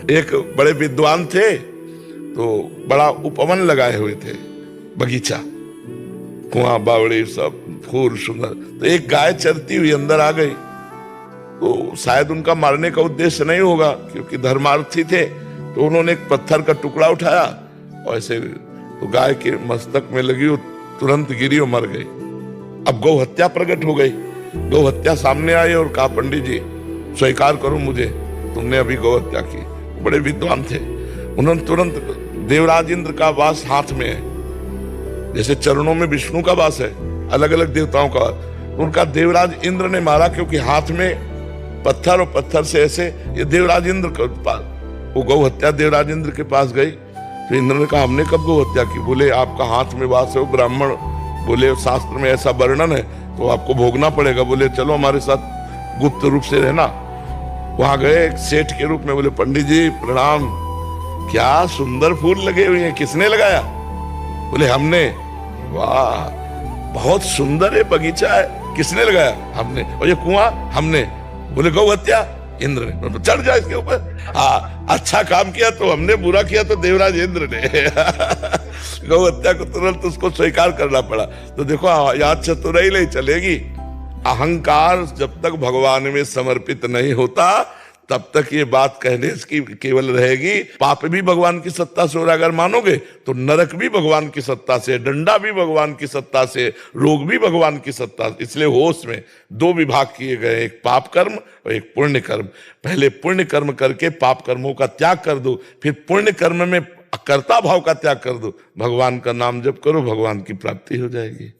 एक बड़े विद्वान थे, तो बड़ा उपवन लगाए हुए थे, बगीचा, कुआं बावड़ी सब फूल सुंदर। तो एक गाय चरती हुई अंदर आ गई, तो शायद उनका मारने का उद्देश्य नहीं होगा क्योंकि धर्मार्थी थे। तो उन्होंने एक पत्थर का टुकड़ा उठाया और ऐसे तो गाय के मस्तक में लगी, वो तुरंत गिरी और मर गई। अब गौ हत्या प्रकट हो गई। गौ हत्या सामने आई और कहा, पंडित जी स्वीकार करो मुझे, तुमने अभी गौ हत्या की। बड़े विद्वान थे, उन्होंने तुरंत, देवराज इंद्र का वास हाथ में है, जैसे चरणों में विष्णु का वास है, अलग अलग देवताओं का। उनका देवराज इंद्र ने मारा क्योंकि हाथ में पत्थर और पत्थर से ऐसे, ये देवराज इंद्र के पास, वो गौ हत्या देवराज इंद्र के पास गई। तो इंद्र ने कहा, हमने कब गौ हत्या की? बोले आपका हाथ में वास है, वो ब्राह्मण, बोले शास्त्र में ऐसा वर्णन है तो आपको भोगना पड़ेगा। बोले चलो हमारे साथ गुप्त रूप से रहना। वहां गए एक सेठ के रूप में, बोले पंडित जी प्रणाम, क्या सुंदर फूल लगे हुए हैं, किसने लगाया? बोले हमने। वाह, बहुत सुंदर है बगीचा है, किसने लगाया? हमने। और ये कुआं? हमने। बोले गौ हत्या? इंद्र ने। चढ़ जाए इसके ऊपर। हाँ, अच्छा काम किया तो हमने, बुरा किया तो देवराज इंद्र ने। गौ हत्या को तुरंत उसको स्वीकार करना पड़ा। तो देखो याद चतुराई नहीं चलेगी। अहंकार जब तक भगवान में समर्पित नहीं होता तब तक ये बात कहने की केवल रहेगी। पाप भी भगवान की सत्ता से हो रहा, अगर मानोगे तो नरक भी भगवान की सत्ता से, डंडा भी भगवान की सत्ता से, रोग भी भगवान की सत्ता से। इसलिए होश में दो विभाग किए गए, एक पाप कर्म और एक पुण्य कर्म। पहले पुण्य कर्म करके पाप कर्मों का त्याग कर दो, फिर पुण्य कर्म में कर्ता भाव का त्याग कर दो, भगवान का नाम जप करो, भगवान की प्राप्ति हो जाएगी।